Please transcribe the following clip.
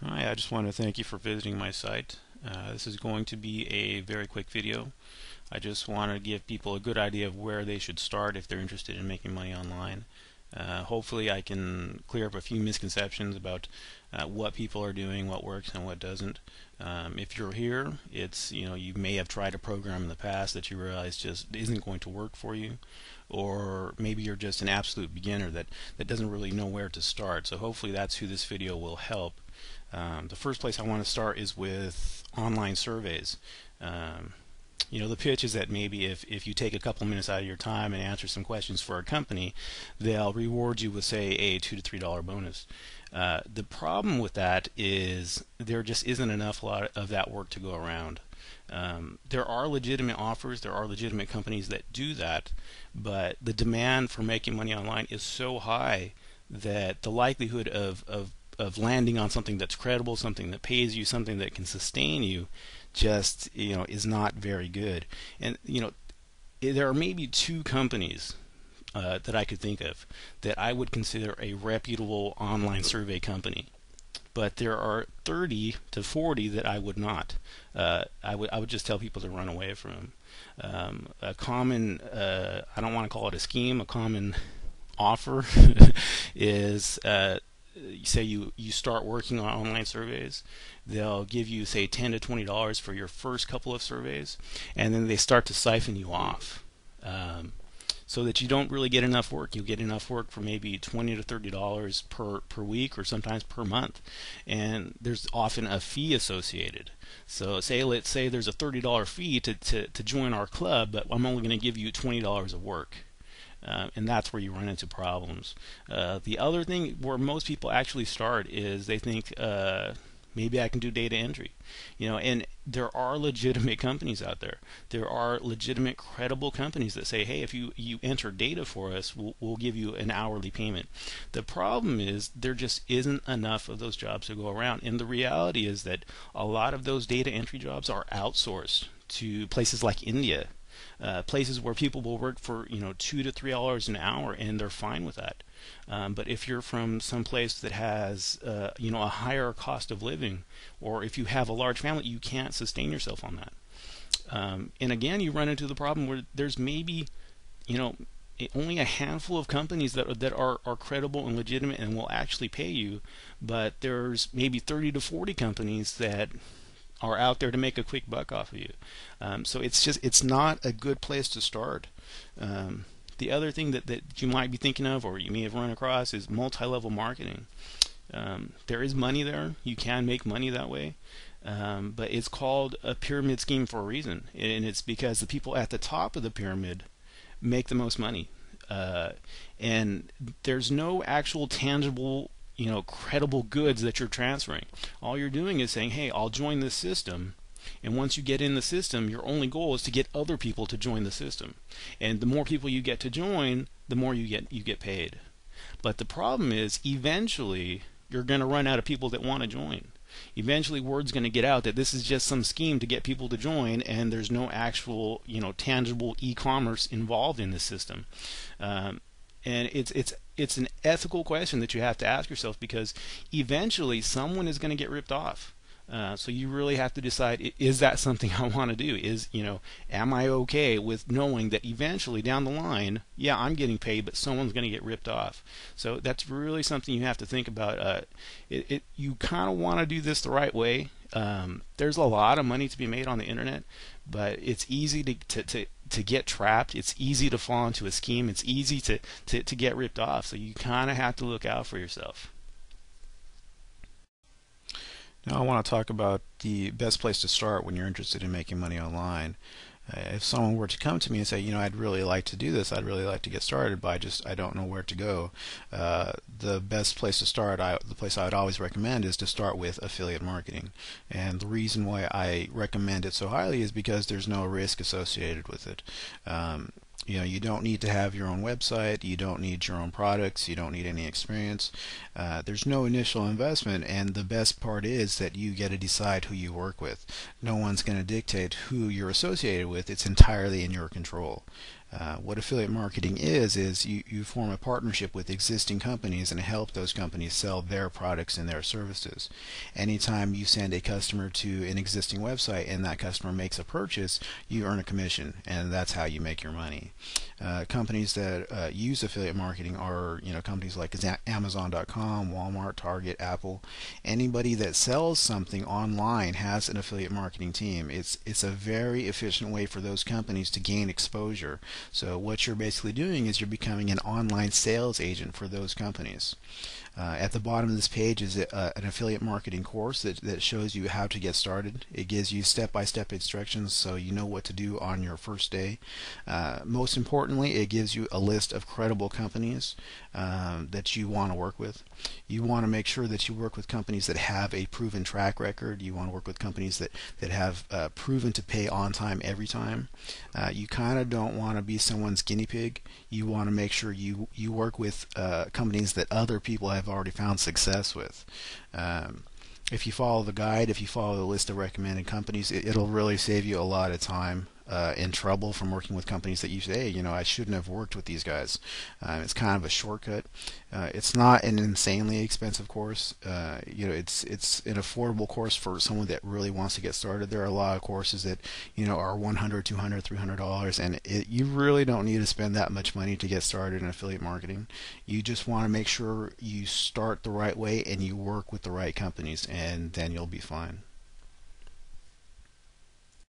Hi, I just want to thank you for visiting my site. This is going to be a very quick video. I just want to give people a good idea of where they should start if they're interested in making money online. Hopefully I can clear up a few misconceptions about what people are doing, what works and what doesn't. If you're here, it's, you may have tried a program in the past that you realize just isn't going to work for you, or maybe you're just an absolute beginner that doesn't really know where to start. So hopefully that's who this video will help. The first place I want to start is with online surveys. Um, the pitch is that maybe if you take a couple minutes out of your time and answer some questions for a company, they'll reward you with, say, a $2 to $3 bonus. The problem with that is there just isn't enough lot of that work to go around. There are legitimate offers, there are legitimate companies that do that, but the demand for making money online is so high that the likelihood of landing on something that's credible, something that pays you, something that can sustain you, just is not very good. And there are maybe two companies that I could think of that I would consider a reputable online survey company. But there are 30 to 40 that I would not. I would just tell people to run away from them. A common, I don't want to call it a scheme, a common offer is say you start working on online surveys. They'll give you, say, $10 to $20 for your first couple of surveys, and then they start to siphon you off, so that you don't really get enough work. You get enough work for maybe $20 to $30 per week, or sometimes per month, and there's often a fee associated. So let's say there's a $30 fee to join our club, but I'm only going to give you $20 of work. And that's where you run into problems. The other thing where most people actually start is they think, maybe I can do data entry. And there are legitimate companies out there. There are legitimate, credible companies that say, hey, if you enter data for us, we'll give you an hourly payment. The problem is there just isn't enough of those jobs to go around. And the reality is that a lot of those data entry jobs are outsourced to places like India. Places where people will work for $2 to $3 an hour, and they're fine with that. But if you're from some place that has a higher cost of living, or if you have a large family, you can't sustain yourself on that. And again, you run into the problem where there's maybe only a handful of companies that are credible and legitimate and will actually pay you, but there's maybe 30 to 40 companies that are out there to make a quick buck off of you. So it's not a good place to start. The other thing that you might be thinking of, or you may have run across, is multi-level marketing. There is money there. You can make money that way. But it's called a pyramid scheme for a reason. And it's because the people at the top of the pyramid make the most money. And there's no actual tangible credible goods that you're transferring. All you're doing is saying, hey, I'll join this system, and once you get in the system, your only goal is to get other people to join the system. And the more people you get to join, the more you get paid. But the problem is, eventually you're going to run out of people that want to join. Eventually word's going to get out that this is just some scheme to get people to join, and there's no actual tangible e-commerce involved in this system. And it's an ethical question that you have to ask yourself, because eventually someone is going to get ripped off. So you really have to decide, is that something I want to do? Am I okay with knowing that eventually down the line, yeah, I'm getting paid, but someone's going to get ripped off? So that's really something you have to think about. You kind of want to do this the right way. There's a lot of money to be made on the internet, but it's easy to get trapped. It's easy to fall into a scheme. It's easy to get ripped off. So you kind of have to look out for yourself. Now I want to talk about the best place to start when you're interested in making money online. If someone were to come to me and say, I'd really like to do this, I'd really like to get started, but I don't know where to go. The best place to start, the place I would always recommend, is to start with affiliate marketing. And the reason why I recommend it so highly is because there's no risk associated with it. You don't need to have your own website, you don't need your own products, you don't need any experience. There's no initial investment, and the best part is that you get to decide who you work with. No one's going to dictate who you're associated with. It's entirely in your control. What affiliate marketing is you form a partnership with existing companies and help those companies sell their products and their services. Anytime you send a customer to an existing website and that customer makes a purchase, you earn a commission, and that's how you make your money. Companies that use affiliate marketing are, companies like Amazon.com, Walmart, Target, Apple. Anybody that sells something online has an affiliate marketing team. It's a very efficient way for those companies to gain exposure. So what you're basically doing is you're becoming an online sales agent for those companies. At the bottom of this page is an affiliate marketing course that shows you how to get started. It gives you step-by-step instructions so you know what to do on your first day. Most importantly, it gives you a list of credible companies that you want to work with. You want to make sure that you work with companies that have a proven track record. You want to work with companies that have proven to pay on time every time. You kind of don't want to be someone's guinea pig. You want to make sure you work with companies that other people have already found success with. If you follow the guide, if you follow the list of recommended companies, it'll really save you a lot of time and trouble from working with companies that you say, hey, I shouldn't have worked with these guys. It's kind of a shortcut. It's not an insanely expensive course. It's an affordable course for someone that really wants to get started. There are a lot of courses that are $100, $200, $300, and you really don't need to spend that much money to get started in affiliate marketing. You just want to make sure you start the right way and you work with the right companies, and then you'll be fine.